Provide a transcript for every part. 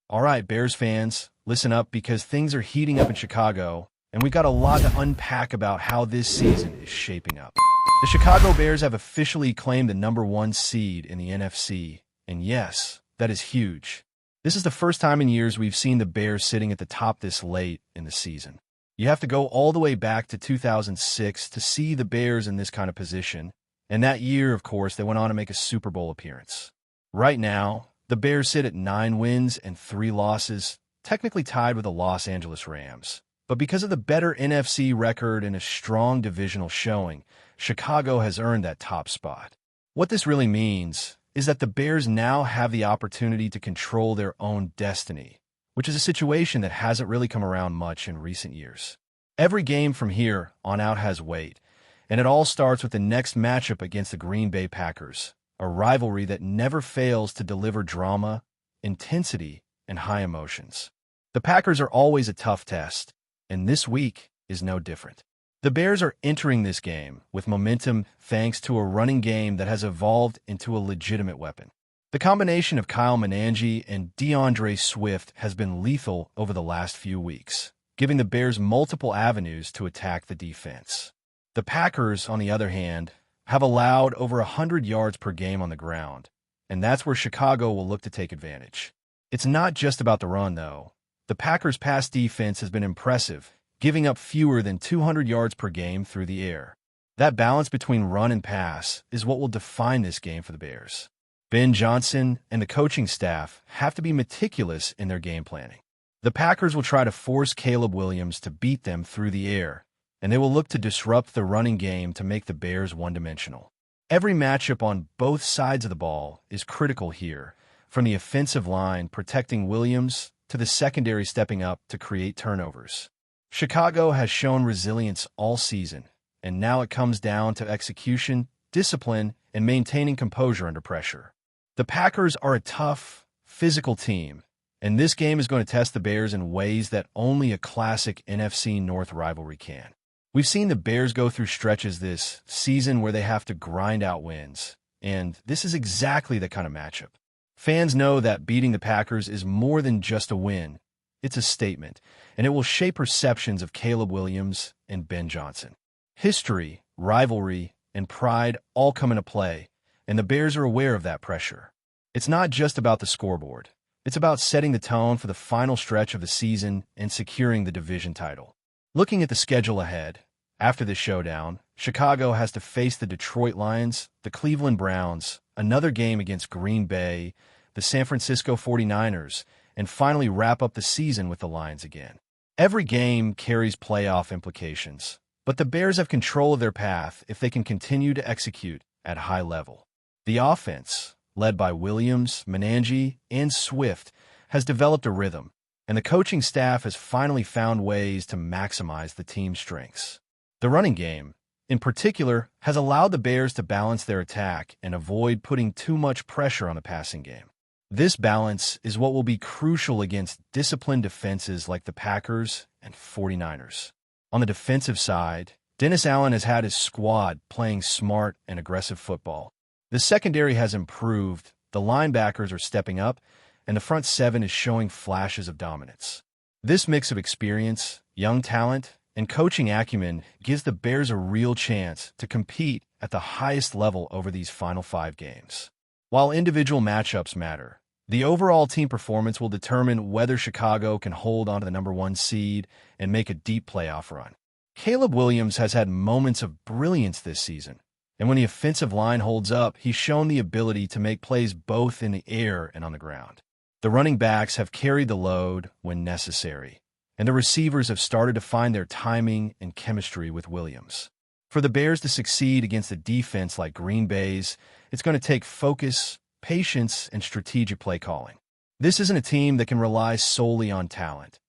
All right, Bears fans, listen up because things are heating up in Chicago, and we've got a lot to unpack about how this season is shaping up. The Chicago Bears have officially claimed the #1 seed in the NFC, and yes, that is huge. This is the first time in years we've seen the Bears sitting at the top this late in the season. You have to go all the way back to 2006 to see the Bears in this kind of position, and that year, of course, they went on to make a Super Bowl appearance. Right now, the Bears sit at 9 wins and 3 losses, technically tied with the Los Angeles Rams. But because of the better NFC record and a strong divisional showing, Chicago has earned that top spot. What this really means is that the Bears now have the opportunity to control their own destiny, which is a situation that hasn't really come around much in recent years. Every game from here on out has weight, and it all starts with the next matchup against the Green Bay Packers, a rivalry that never fails to deliver drama, intensity, and high emotions. The Packers are always a tough test, and this week is no different. The Bears are entering this game with momentum thanks to a running game that has evolved into a legitimate weapon. The combination of Kyle Manangi and DeAndre Swift has been lethal over the last few weeks, giving the Bears multiple avenues to attack the defense. The Packers, on the other hand, have allowed over 100 yards per game on the ground, and that's where Chicago will look to take advantage. It's not just about the run, though. The Packers' pass defense has been impressive, giving up fewer than 200 yards per game through the air. That balance between run and pass is what will define this game for the Bears. Ben Johnson and the coaching staff have to be meticulous in their game planning. The Packers will try to force Caleb Williams to beat them through the air, and they will look to disrupt the running game to make the Bears one-dimensional. Every matchup on both sides of the ball is critical here, from the offensive line protecting Williams to the secondary stepping up to create turnovers. Chicago has shown resilience all season, and now it comes down to execution, discipline, and maintaining composure under pressure. The Packers are a tough, physical team, and this game is going to test the Bears in ways that only a classic NFC North rivalry can. We've seen the Bears go through stretches this season where they have to grind out wins, and this is exactly the kind of matchup. Fans know that beating the Packers is more than just a win. It's a statement, and it will shape perceptions of Caleb Williams and Ben Johnson. History, rivalry, and pride all come into play, and the Bears are aware of that pressure. It's not just about the scoreboard. It's about setting the tone for the final stretch of the season and securing the division title. Looking at the schedule ahead, after this showdown, Chicago has to face the Detroit Lions, the Cleveland Browns, another game against Green Bay, the San Francisco 49ers, and finally wrap up the season with the Lions again. Every game carries playoff implications, but the Bears have control of their path if they can continue to execute at a high level. The offense, led by Williams, Manangi, and Swift, has developed a rhythm, and the coaching staff has finally found ways to maximize the team's strengths. The running game, in particular, has allowed the Bears to balance their attack and avoid putting too much pressure on the passing game. This balance is what will be crucial against disciplined defenses like the Packers and 49ers. On the defensive side, Dennis Allen has had his squad playing smart and aggressive football. The secondary has improved, the linebackers are stepping up, and the front seven is showing flashes of dominance. This mix of experience, young talent, and coaching acumen gives the Bears a real chance to compete at the highest level over these final 5 games. While individual matchups matter, the overall team performance will determine whether Chicago can hold on to the #1 seed and make a deep playoff run. Caleb Williams has had moments of brilliance this season, and when the offensive line holds up, he's shown the ability to make plays both in the air and on the ground. The running backs have carried the load when necessary, and the receivers have started to find their timing and chemistry with Williams. For the Bears to succeed against a defense like Green Bay's, it's going to take focus, patience, and strategic play calling. This isn't a team that can rely solely on talent.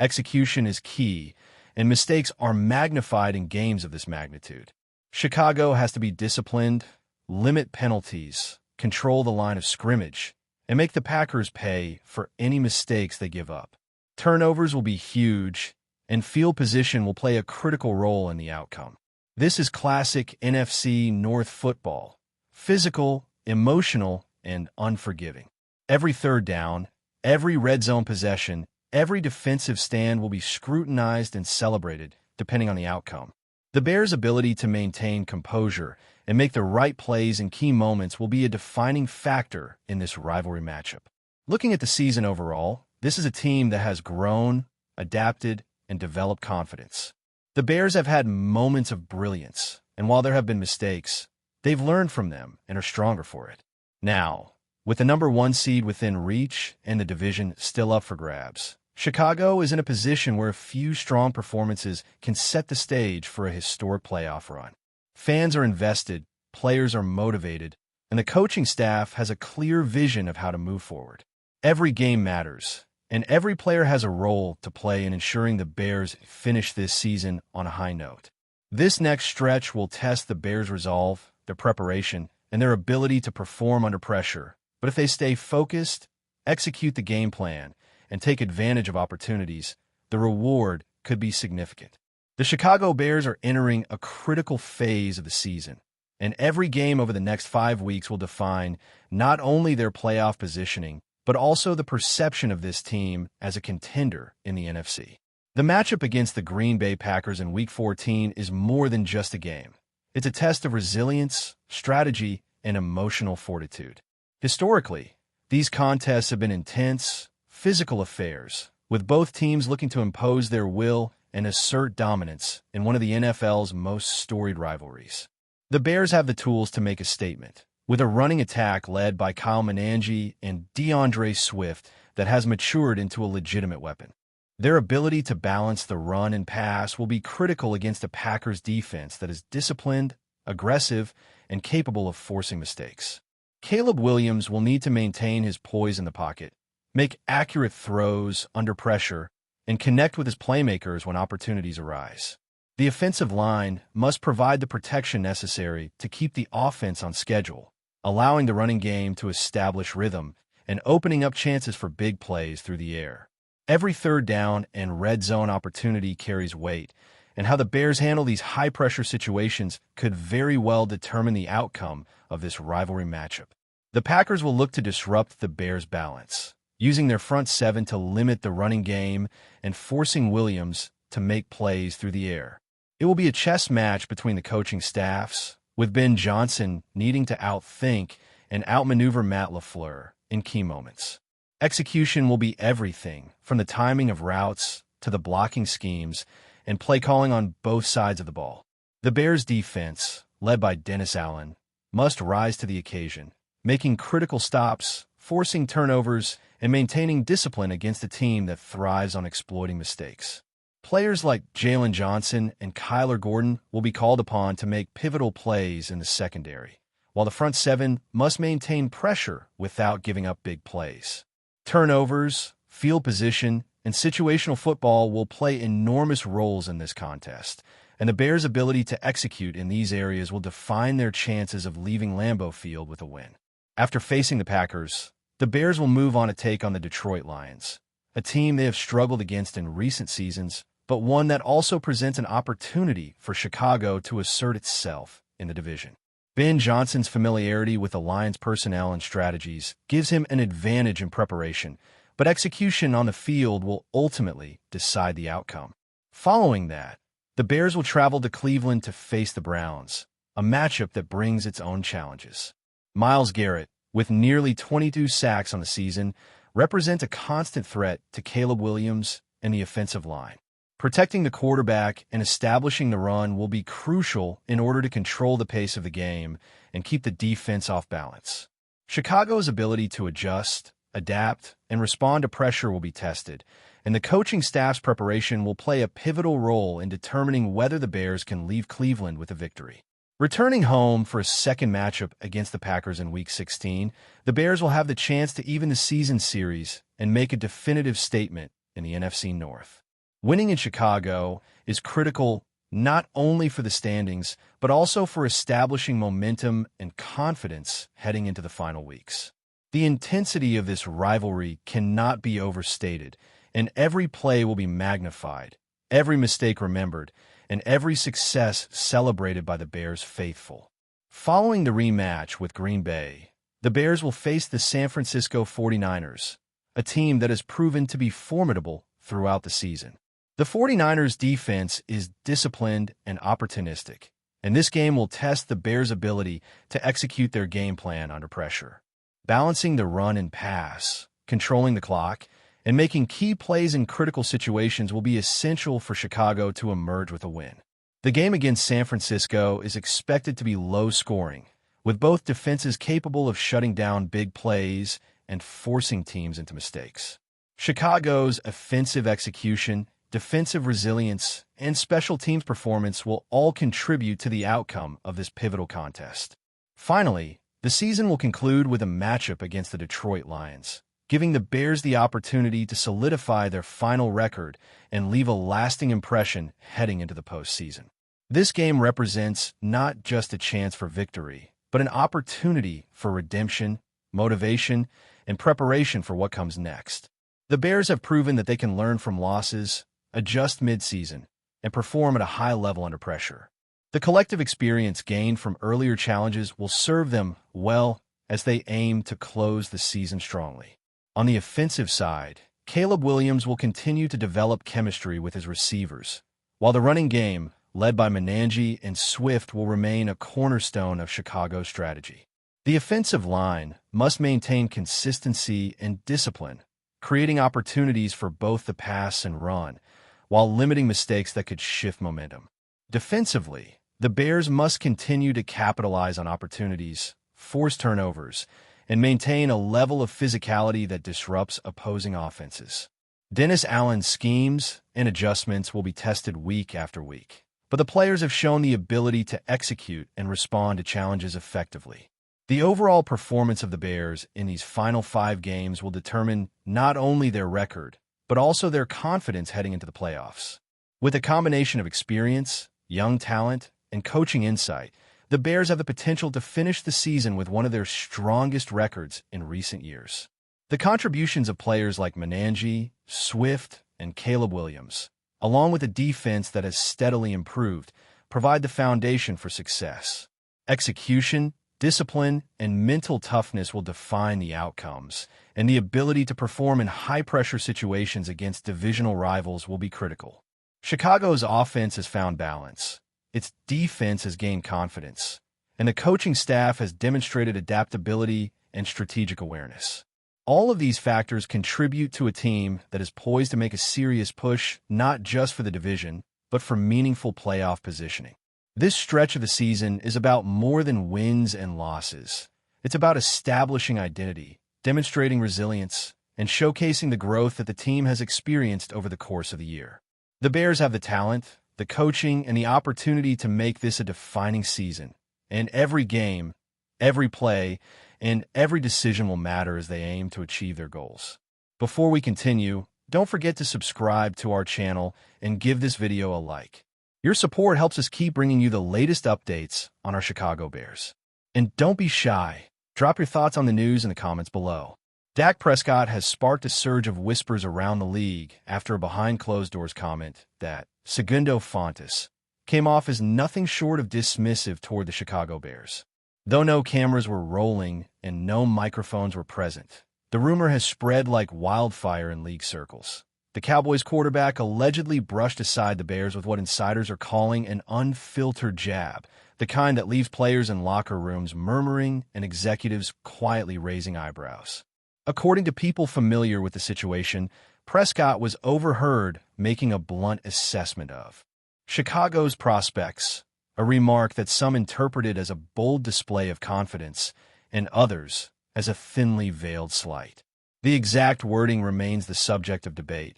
Execution is key, and mistakes are magnified in games of this magnitude. Chicago has to be disciplined, limit penalties, control the line of scrimmage, and make the Packers pay for any mistakes they give up. Turnovers will be huge, and field position will play a critical role in the outcome. This is classic NFC North football: physical, emotional, and unforgiving. Every third down, Every red zone possession, every defensive stand will be scrutinized and celebrated, depending on the outcome. The Bears' ability to maintain composure and make the right plays in key moments will be a defining factor in this rivalry matchup. Looking at the season overall, this is a team that has grown, adapted, and developed confidence. The Bears have had moments of brilliance, and while there have been mistakes, they've learned from them and are stronger for it. Now, with the number 1 seed within reach and the division still up for grabs, Chicago is in a position where a few strong performances can set the stage for a historic playoff run. Fans are invested, players are motivated, and the coaching staff has a clear vision of how to move forward. Every game matters, and every player has a role to play in ensuring the Bears finish this season on a high note. This next stretch will test the Bears' resolve, their preparation, and their ability to perform under pressure. But if they stay focused, execute the game plan, and take advantage of opportunities, the reward could be significant. The Chicago Bears are entering a critical phase of the season, and every game over the next 5 weeks will define not only their playoff positioning, but also the perception of this team as a contender in the NFC. The matchup against the Green Bay Packers in Week 14 is more than just a game. It's a test of resilience, strategy, and emotional fortitude. Historically, these contests have been intense, physical affairs, with both teams looking to impose their will and assert dominance in one of the NFL's most storied rivalries. The Bears have the tools to make a statement, with a running attack led by Kyle Manangi and DeAndre Swift that has matured into a legitimate weapon. Their ability to balance the run and pass will be critical against a Packers defense that is disciplined, aggressive, and capable of forcing mistakes. Caleb Williams will need to maintain his poise in the pocket, make accurate throws under pressure, and connect with his playmakers when opportunities arise. The offensive line must provide the protection necessary to keep the offense on schedule, allowing the running game to establish rhythm and opening up chances for big plays through the air. Every third down and red zone opportunity carries weight, and how the Bears handle these high-pressure situations could very well determine the outcome of this rivalry matchup. The Packers will look to disrupt the Bears' balance, using their front seven to limit the running game and forcing Williams to make plays through the air. It will be a chess match between the coaching staffs, with Ben Johnson needing to outthink and outmaneuver Matt LaFleur in key moments. Execution will be everything, from the timing of routes to the blocking schemes and play calling on both sides of the ball. The Bears' defense, led by Dennis Allen, must rise to the occasion, making critical stops, forcing turnovers, and maintaining discipline against a team that thrives on exploiting mistakes. Players like Jalen Johnson and Kyler Gordon will be called upon to make pivotal plays in the secondary, while the front seven must maintain pressure without giving up big plays. Turnovers, field position, and situational football will play enormous roles in this contest, and the Bears' ability to execute in these areas will define their chances of leaving Lambeau Field with a win. After facing the Packers, the Bears will move on to take on the Detroit Lions, a team they have struggled against in recent seasons, but one that also presents an opportunity for Chicago to assert itself in the division. Ben Johnson's familiarity with the Lions' personnel and strategies gives him an advantage in preparation, but execution on the field will ultimately decide the outcome. Following that, the Bears will travel to Cleveland to face the Browns, a matchup that brings its own challenges. Myles Garrett, with nearly 22 sacks on the season, represents a constant threat to Caleb Williams and the offensive line. Protecting the quarterback and establishing the run will be crucial in order to control the pace of the game and keep the defense off balance. Chicago's ability to adjust, adapt, and respond to pressure will be tested, and the coaching staff's preparation will play a pivotal role in determining whether the Bears can leave Cleveland with a victory. Returning home for a second matchup against the Packers in Week 16, the Bears will have the chance to even the season series and make a definitive statement in the NFC North. Winning in Chicago is critical not only for the standings, but also for establishing momentum and confidence heading into the final weeks. The intensity of this rivalry cannot be overstated, and every play will be magnified, every mistake remembered, and every success celebrated by the Bears faithful. Following the rematch with Green Bay, the Bears will face the San Francisco 49ers, a team that has proven to be formidable throughout the season. The 49ers' defense is disciplined and opportunistic, and this game will test the Bears' ability to execute their game plan under pressure. Balancing the run and pass, controlling the clock, and making key plays in critical situations will be essential for Chicago to emerge with a win. The game against San Francisco is expected to be low-scoring, with both defenses capable of shutting down big plays and forcing teams into mistakes. Chicago's offensive execution, defensive resilience, and special teams performance will all contribute to the outcome of this pivotal contest. Finally, the season will conclude with a matchup against the Detroit Lions, giving the Bears the opportunity to solidify their final record and leave a lasting impression heading into the postseason. This game represents not just a chance for victory, but an opportunity for redemption, motivation, and preparation for what comes next. The Bears have proven that they can learn from losses, adjust mid-season, and perform at a high level under pressure. The collective experience gained from earlier challenges will serve them well as they aim to close the season strongly. On the offensive side, Caleb Williams will continue to develop chemistry with his receivers, while the running game, led by Manangi and Swift, will remain a cornerstone of Chicago's strategy. The offensive line must maintain consistency and discipline, creating opportunities for both the pass and run, while limiting mistakes that could shift momentum. Defensively, the Bears must continue to capitalize on opportunities, force turnovers, and maintain a level of physicality that disrupts opposing offenses. Dennis Allen's schemes and adjustments will be tested week after week, but the players have shown the ability to execute and respond to challenges effectively. The overall performance of the Bears in these final 5 games will determine not only their record, but also their confidence heading into the playoffs. With a combination of experience, young talent, and coaching insight, the Bears have the potential to finish the season with one of their strongest records in recent years. The contributions of players like Manangi, Swift, and Caleb Williams, along with a defense that has steadily improved, provide the foundation for success. Execution, discipline, and mental toughness will define the outcomes, and the ability to perform in high-pressure situations against divisional rivals will be critical. Chicago's offense has found balance. Its defense has gained confidence, and the coaching staff has demonstrated adaptability and strategic awareness. All of these factors contribute to a team that is poised to make a serious push not just for the division, but for meaningful playoff positioning. This stretch of the season is about more than wins and losses. It's about establishing identity, demonstrating resilience, and showcasing the growth that the team has experienced over the course of the year. The Bears have the talent, the coaching, and the opportunity to make this a defining season. And every game, every play, and every decision will matter as they aim to achieve their goals. Before we continue, don't forget to subscribe to our channel and give this video a like. Your support helps us keep bringing you the latest updates on our Chicago Bears. And don't be shy. Drop your thoughts on the news in the comments below. Dak Prescott has sparked a surge of whispers around the league after a behind-closed-doors comment that, segundo fontes, came off as nothing short of dismissive toward the Chicago Bears. Though no cameras were rolling and no microphones were present, the rumor has spread like wildfire in league circles. The Cowboys quarterback allegedly brushed aside the Bears with what insiders are calling an unfiltered jab, the kind that leaves players in locker rooms murmuring and executives quietly raising eyebrows. According to people familiar with the situation, Prescott was overheard making a blunt assessment of Chicago's prospects, a remark that some interpreted as a bold display of confidence and others as a thinly veiled slight. The exact wording remains the subject of debate.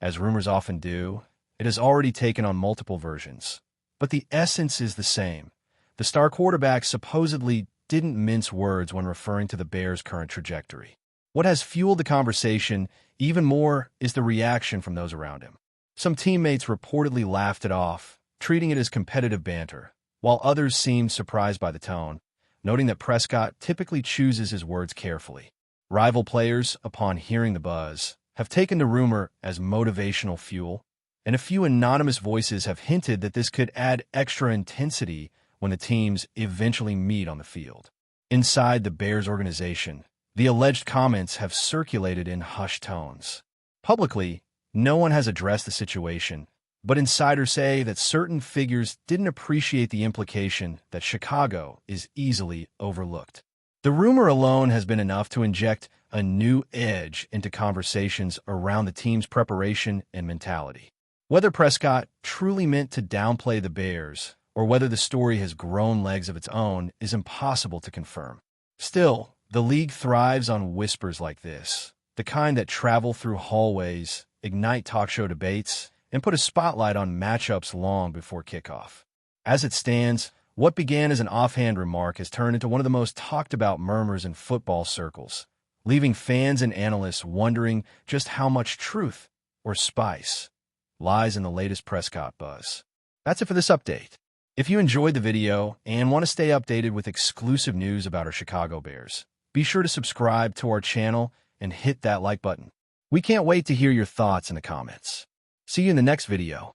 As rumors often do, it has already taken on multiple versions, but the essence is the same. The star quarterback supposedly didn't mince words when referring to the Bears' current trajectory. What has fueled the conversation even more is the reaction from those around him. Some teammates reportedly laughed it off, treating it as competitive banter, while others seemed surprised by the tone, noting that Prescott typically chooses his words carefully. Rival players, upon hearing the buzz, have taken the rumor as motivational fuel, and a few anonymous voices have hinted that this could add extra intensity when the teams eventually meet on the field. Inside the Bears organization, The alleged comments have circulated in hushed tones. Publicly, no one has addressed the situation, but insiders say that certain figures didn't appreciate the implication that Chicago is easily overlooked. The rumor alone has been enough to inject a new edge into conversations around the team's preparation and mentality. Whether Prescott truly meant to downplay the Bears or whether the story has grown legs of its own is impossible to confirm. Still, the league thrives on whispers like this, the kind that travel through hallways, ignite talk show debates, and put a spotlight on matchups long before kickoff. As it stands, what began as an offhand remark has turned into one of the most talked-about murmurs in football circles, leaving fans and analysts wondering just how much truth, or spice, lies in the latest Prescott buzz. That's it for this update. If you enjoyed the video and want to stay updated with exclusive news about our Chicago Bears, be sure to subscribe to our channel and hit that like button. We can't wait to hear your thoughts in the comments. See you in the next video.